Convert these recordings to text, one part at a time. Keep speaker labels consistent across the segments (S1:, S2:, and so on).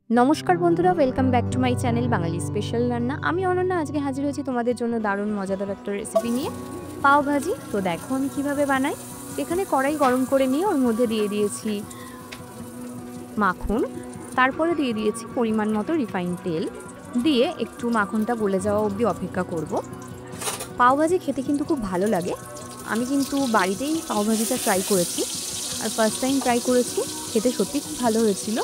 S1: নমস্কার বন্ধুরা, welcome back to my channel Bangali special রান্না। আমি অনন্যা আজকে হাজির হয়েছি তোমাদের জন্য দারুণ মজাদার একটা রেসিপি নিয়ে, পাও ভাজি। তো দেখো আমি কীভাবে বানাই। এখানে কড়াই গরম করে নিয়ে ওর মধ্যে দিয়ে দিয়েছি মাখন, তারপরে দিয়ে দিয়েছি পরিমাণ মতো রিফাইন তেল, দিয়ে একটু মাখনটা গলে যাওয়া অবধি অপেক্ষা করব। পাও ভাজি খেতে কিন্তু খুব ভালো লাগে। আমি কিন্তু বাড়িতেই পাও ভাজিটা ট্রাই করেছি, আর ফার্স্ট টাইম ট্রাই করেছি, খেতে সত্যি খুব ভালো হয়েছিল,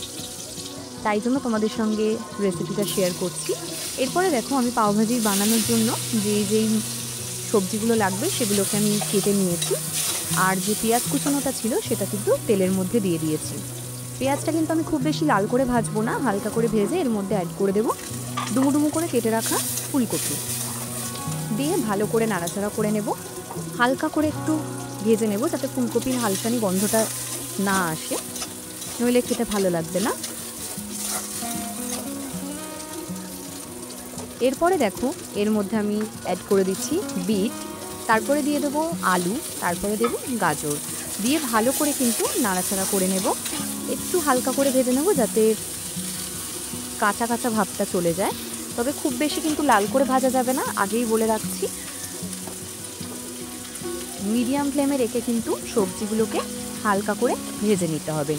S1: তাই জন্য তোমাদের সঙ্গে রেসিপিটা শেয়ার করছি। এরপরে দেখো আমি পাওভাজি বানানোর জন্য যেই সবজিগুলো লাগবে সেগুলোকে আমি কেটে নিয়েছি, আর যে পেঁয়াজ কুচানোটা ছিল সেটা কিন্তু তেলের মধ্যে দিয়ে দিয়েছি। পেঁয়াজটা কিন্তু আমি খুব বেশি লাল করে ভাজবো না, হালকা করে ভেজে এর মধ্যে অ্যাড করে দেবো ডুমো ডুমো করে কেটে রাখা ফুলকপি, দিয়ে ভালো করে নাড়াচাড়া করে নেব। হালকা করে একটু ভেজে নেব যাতে ফুলকপির হালকানি গন্ধটা না আসে, নইলে খেতে ভালো লাগবে না। এরপরে দেখো এর মধ্যে আমি অ্যাড করে দিচ্ছি বিট, তারপরে দিয়ে দেবো আলু, তারপরে দেবো গাজর, দিয়ে ভালো করে কিন্তু নাড়াচাড়া করে নেব। একটু হালকা করে ভেজে নেব যাতে কাঁচা কাঁচা ভাবটা চলে যায়, তবে খুব বেশি কিন্তু লাল করে ভাজা যাবে না, আগেই বলে রাখছি। মিডিয়াম ফ্লেমে রেখে কিন্তু সবজিগুলোকে হালকা করে ভেজে নিতে হবে।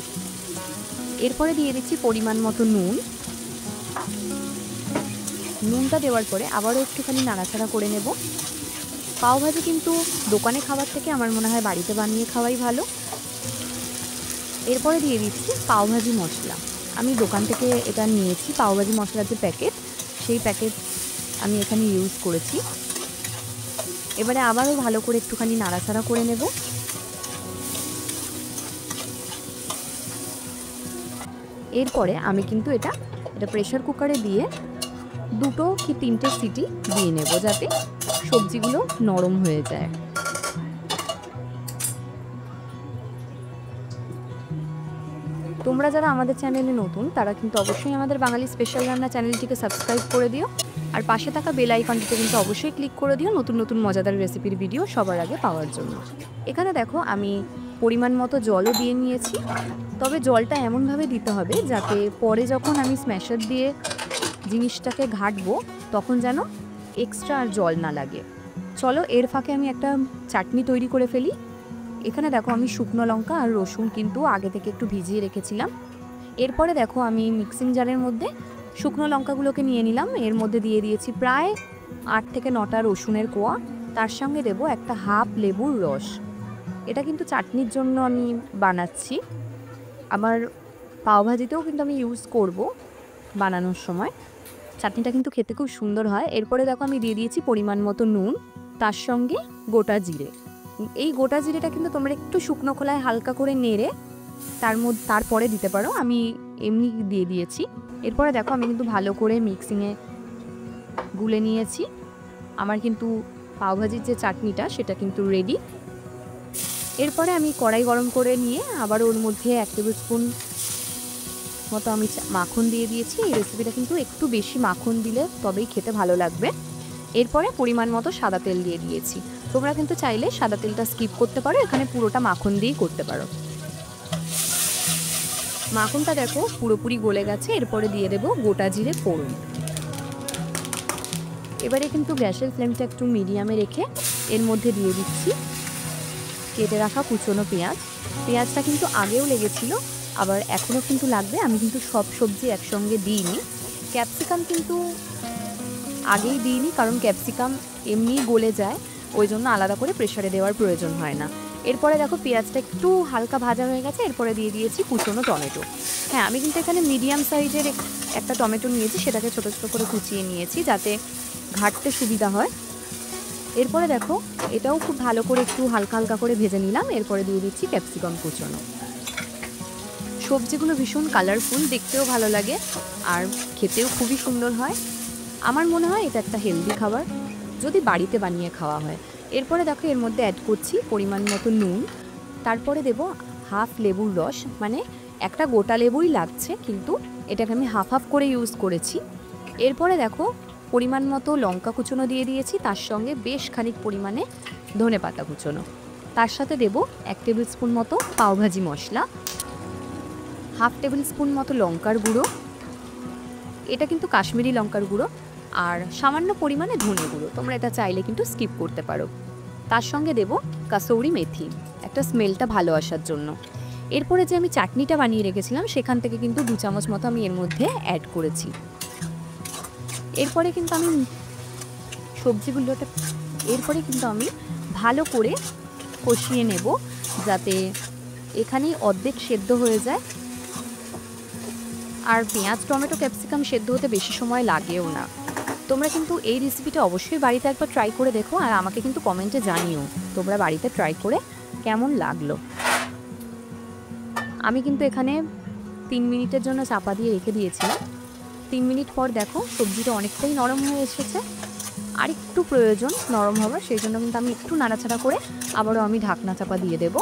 S1: এরপরে দিয়ে দিচ্ছি পরিমাণ মতো নুন। নুনটা দেওয়ার পরে আবারও একটুখানি নাড়াচাড়া করে নেব। পাওভাজি কিন্তু দোকানে খাবার থেকে আমার মনে হয় বাড়িতে বানিয়ে খাওয়াই ভালো। এরপরে দিয়ে দিচ্ছি পাওভাজি মশলা। আমি দোকান থেকে এটা নিয়েছি, পাওভাজি মশলার যে প্যাকেট, সেই প্যাকেট আমি এখানে ইউজ করেছি। এবারে আবারও ভালো করে একটুখানি নাড়াচাড়া করে নেব। এরপরে আমি কিন্তু এটা প্রেশার কুকারে দিয়ে 2 কি 3টে সিটি দিয়ে নেব যাতে সবজিগুলো নরম হয়ে যায়। তোমরা যারা আমাদের চ্যানেলে নতুন তারা কিন্তু অবশ্যই আমাদের বাঙালি স্পেশাল রান্না চ্যানেলটিকে সাবস্ক্রাইব করে দিও, আর পাশে থাকা বেল আইকনটিতে কিন্তু অবশ্যই ক্লিক করে দিও নতুন নতুন মজাদার রেসিপির ভিডিও সবার আগে পাওয়ার জন্য। এখানে দেখো আমি পরিমাণ মতো জলও দিয়ে নিয়েছি, তবে জলটা এমনভাবে দিতে হবে যাতে পরে যখন আমি স্ম্যাশার দিয়ে জিনিসটাকে ঘাঁটবো তখন যেন এক্সট্রা আর জল না লাগে। চলো এর ফাঁকে আমি একটা চাটনি তৈরি করে ফেলি। এখানে দেখো আমি শুকনো লঙ্কা আর রসুন কিন্তু আগে থেকে একটু ভিজিয়ে রেখেছিলাম। এরপরে দেখো আমি মিক্সিং জারের মধ্যে শুকনো লঙ্কাগুলোকে নিয়ে নিলাম, এর মধ্যে দিয়ে দিয়েছি প্রায় 8 থেকে 9টা রসুনের কোয়া, তার সঙ্গে দেবো একটা হাফ লেবুর রস। এটা কিন্তু চাটনির জন্য আমি বানাচ্ছি, আমার পাওভাজিতেও কিন্তু আমি ইউজ করব বানানোর সময়। চাটনিটা কিন্তু খেতে খুব সুন্দর হয়। এরপরে দেখো আমি দিয়ে দিয়েছি পরিমাণ মতো নুন, তার সঙ্গে গোটা জিরে। এই গোটা জিরেটা কিন্তু তোমরা একটু শুকনো খোলায় হালকা করে নেড়ে তারপরে দিতে পারো, আমি এমনি দিয়ে দিয়েছি। এরপরে দেখো আমি কিন্তু ভালো করে মিক্সিংয়ে গুলে নিয়েছি। আমার কিন্তু পাওভাজির যে চাটনিটা সেটা কিন্তু রেডি। এরপরে আমি কড়াই গরম করে নিয়ে আবার ওর মধ্যে 1 টেবিল স্পুন মতো আমি মাখন দিয়ে দিয়েছি। এই রেসিপিটা কিন্তু একটু বেশি মাখন দিলে তবেই খেতে ভালো লাগবে। এরপরে পরিমাণ মতো সাদা তেল দিয়ে দিয়েছি। তোমরা কিন্তু চাইলে সাদা তেলটা স্কিপ করতে পারো, এখানে পুরোটা মাখন দিয়েই করতে পারো। মাখনটা দেখো পুরোপুরি গলে গেছে। এরপরে দিয়ে দেবো গোটা জিরে ফোড়ন। এবারে কিন্তু গ্যাসের ফ্লেমটা একটু মিডিয়ামে রেখে এর মধ্যে দিয়ে দিচ্ছি কেটে রাখা কুচনো পেঁয়াজ। পেঁয়াজটা কিন্তু আগেও লেগেছিল, আবার এখনও কিন্তু লাগবে। আমি কিন্তু সব সবজি একসঙ্গে দিইনি, ক্যাপসিকাম কিন্তু আগেই দিইনি, কারণ ক্যাপসিকাম এমনিই গলে যায়, ওই জন্য আলাদা করে প্রেশারে দেওয়ার প্রয়োজন হয় না। এরপরে দেখো পেঁয়াজটা একটু হালকা ভাজা হয়ে গেছে, এরপরে দিয়ে দিয়েছি কুচনো টমেটো। হ্যাঁ, আমি কিন্তু এখানে মিডিয়াম সাইজের একটা টমেটো নিয়েছি, সেটাকে ছোটো ছোটো করে কুচিয়ে নিয়েছি যাতে ঘাঁটতে সুবিধা হয়। এরপরে দেখো এটাও খুব ভালো করে একটু হালকা হালকা করে ভেজে নিলাম। এরপরে দিয়ে দিচ্ছি ক্যাপসিকাম কুচনো। সবজিগুলো ভীষণ কালারফুল, দেখতেও ভালো লাগে আর খেতেও খুবই সুন্দর হয়। আমার মনে হয় এটা একটা হেলদি খাবার যদি বাড়িতে বানিয়ে খাওয়া হয়। এরপরে দেখো এর মধ্যে অ্যাড করছি পরিমাণ মতো নুন, তারপরে দেব হাফ লেবুর রস, মানে একটা গোটা লেবুই লাগছে, কিন্তু এটাকে আমি হাফ হাফ করে ইউজ করেছি। এরপরে দেখো পরিমাণ মতো লঙ্কা কুচনো দিয়ে দিয়েছি, তার সঙ্গে বেশ খানিক পরিমাণে ধনে পাতা কুচনো, তার সাথে দেব 1 টেবিল স্পুন মতো পাওভাজি মশলা, হাফ টেবিল স্পুন মতো লঙ্কার গুঁড়ো, এটা কিন্তু কাশ্মীরি লঙ্কার গুঁড়ো আর সামান্য পরিমাণে ধনে গুঁড়ো, তোমরা এটা চাইলে কিন্তু স্কিপ করতে পারো। তার সঙ্গে দেব কাসৌরি মেথি, একটা স্মেলটা ভালো আসার জন্য। এরপরে যে আমি চাটনিটা বানিয়ে রেখেছিলাম সেখান থেকে কিন্তু 2 চামচ মতো আমি এর মধ্যে অ্যাড করেছি। এরপরে কিন্তু আমি ভালো করে কষিয়ে নেব, যাতে এখানেই অর্ধেক সেদ্ধ হয়ে যায়। আর পেঁয়াজ, টমেটো, ক্যাপসিকাম সেদ্ধ হতে বেশি সময় লাগেও না। তোমরা কিন্তু এই রেসিপিটা অবশ্যই বাড়িতে একবার ট্রাই করে দেখো, আর আমাকে কিন্তু কমেন্টে জানিও তোমরা বাড়িতে ট্রাই করে কেমন লাগলো। আমি কিন্তু এখানে 3 মিনিটের জন্য চাপা দিয়ে রেখে দিয়েছিলাম। 3 মিনিট পর দেখো সবজিটা অনেকটাই নরম হয়ে এসেছে, আর একটু প্রয়োজন নরম হবার, সেই জন্য কিন্তু আমি একটু নাড়াচাড়া করে আবারও আমি ঢাকনা চাপা দিয়ে দেব।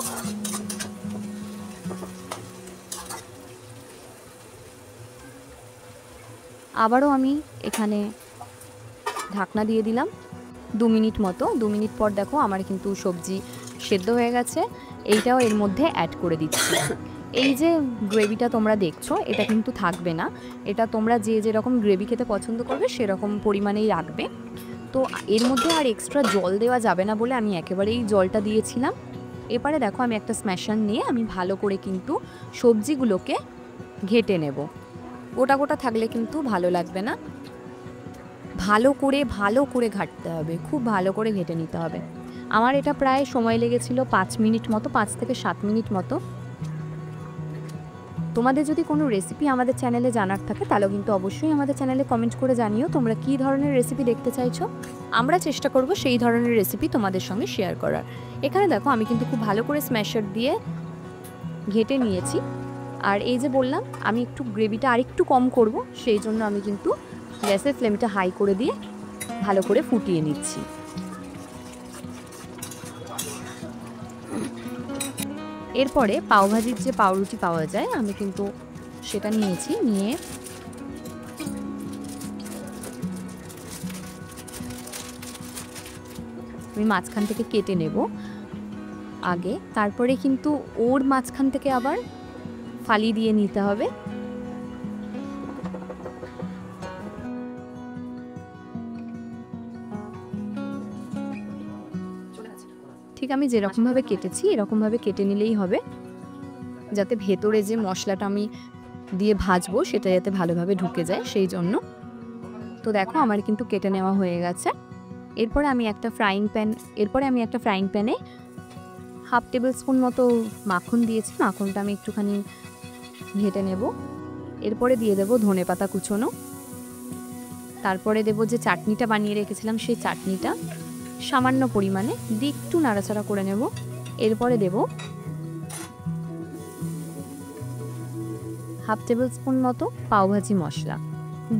S1: আবারও আমি এখানে ঢাকনা দিয়ে দিলাম 2 মিনিট মতো। 2 মিনিট পর দেখো আমার কিন্তু সবজি সেদ্ধ হয়ে গেছে। এইটাও এর মধ্যে অ্যাড করে দিচ্ছি। এই যে গ্রেভিটা তোমরা দেখছো এটা কিন্তু থাকবে না, এটা তোমরা যে যেরকম গ্রেভি খেতে পছন্দ করবে সেরকম পরিমাণেই রাখবে। তো এর মধ্যে আর এক্সট্রা জল দেওয়া যাবে না বলে আমি একেবারেই জলটা দিয়েছিলাম। এবারে দেখো আমি একটা স্ম্যাশার নিয়ে আমি ভালো করে কিন্তু সবজিগুলোকে ঘেটে নেব। গোটা গোটা থাকলে কিন্তু ভালো লাগবে না, ভালো করে ঘাটতে হবে, খুব ভালো করে ঘেটে নিতে হবে। আমার এটা প্রায় সময় লেগেছিল 5 মিনিট মতো, 5 থেকে 7 মিনিট মতো। তোমাদের যদি কোনো রেসিপি আমাদের চ্যানেলে জানার থাকে তাহলে কিন্তু অবশ্যই আমাদের চ্যানেলে কমেন্ট করে জানিও তোমরা কী ধরনের রেসিপি দেখতে চাইছো। আমরা চেষ্টা করব সেই ধরনের রেসিপি তোমাদের সঙ্গে শেয়ার করার। এখানে দেখো আমি কিন্তু খুব ভালো করে স্ম্যাশার দিয়ে ঘেটে নিয়েছি। আর এই যে বললাম আমি একটু গ্রেভিটা আরেকটু কম করব, সেই জন্য আমি কিন্তু গ্যাসের ফ্লেমটা হাই করে দিয়ে ভালো করে ফুটিয়ে নিচ্ছি। এরপরে পাওভাজির যে পাউরুটি পাওয়া যায় আমি কিন্তু সেটা নিয়েছি, নিয়ে আমি মাঝখান থেকে কেটে নেব আগে, তারপরে কিন্তু ওর মাঝখান থেকে আবার ফালি দিয়ে নিতে হবে। ঠিক আমি যেরকমভাবে কেটেছি এরকমভাবে কেটে নিলেই হবে, যাতে ভেতরে যে মশলাটা আমি দিয়ে ভাজবো সেটা যাতে ভালোভাবে ঢুকে যায় সেই জন্য। তো দেখো আমার কিন্তু কেটে নেওয়া হয়ে গেছে। এরপরে আমি একটা ফ্রাইং প্যানে 1/2 টেবিল স্পুন মতো মাখন দিয়েছি। মাখনটা আমি একটুখানি ঘেটে নেব। এরপরে দিয়ে দেব ধনেপাতা কুচোনো, তারপরে দেব যে চাটনিটা বানিয়ে রেখেছিলাম সেই চাটনিটা সামান্য পরিমাণে দিয়ে একটু নাড়াচাড়া করে নেব। এরপরে দেব 1/2 টেবিল স্পুন মতো পাওভাজি মশলা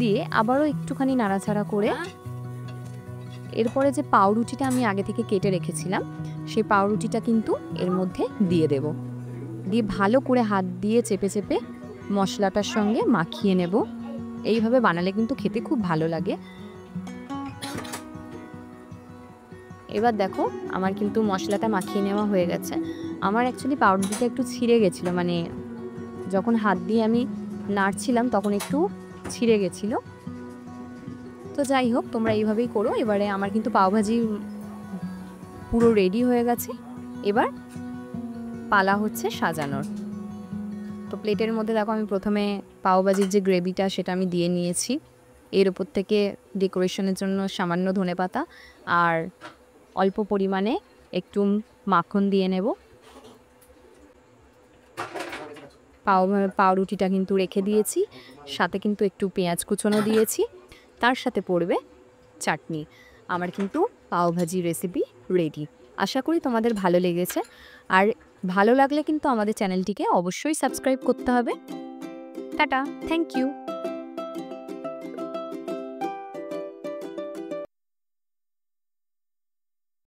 S1: দিয়ে আবারও একটুখানি নাড়াচাড়া করে এরপরে যে পাউরুটিটা আমি আগে থেকে কেটে রেখেছিলাম সেই পাউরুটিটা কিন্তু এর মধ্যে দিয়ে দেব, দিয়ে ভালো করে হাত দিয়ে চেপে চেপে মশলাটার সঙ্গে মাখিয়ে নেব। এইভাবে বানালে কিন্তু খেতে খুব ভালো লাগে। এবার দেখো আমার কিন্তু মশলাটা মাখিয়ে নেওয়া হয়ে গেছে। আমার অ্যাকচুয়ালি পাউরুটিটা একটু ছিঁড়ে গেছিলো, মানে যখন হাত দিয়ে আমি নাড়ছিলাম তখন একটু ছিঁড়ে গেছিলো। তো যাই হোক তোমরা এইভাবেই করো। এবারে আমার কিন্তু পাওভাজি পুরো রেডি হয়ে গেছে, এবার পালা হচ্ছে সাজানোর। তো প্লেটের মধ্যে দেখো আমি প্রথমে পাওভাজির যে গ্রেভিটা সেটা আমি দিয়ে নিয়েছি, এর উপর থেকে ডেকোরেশনের জন্য সামান্য ধনেপাতা আর অল্প পরিমাণে একটু মাখন দিয়ে নেব। পাউরুটিটা কিন্তু রেখে দিয়েছি, সাথে কিন্তু একটু পেঁয়াজ কুচোনো দিয়েছি, তার সাথে পড়বে চাটনি। আমার কিন্তু পাওভাজি রেসিপি রেডি। আশা করি তোমাদের ভালো লেগেছে, আর ভালো লাগলে কিন্তু আমাদের চ্যানেলটিকে অবশ্যই সাবস্ক্রাইব করতে হবে। Tata, thank you.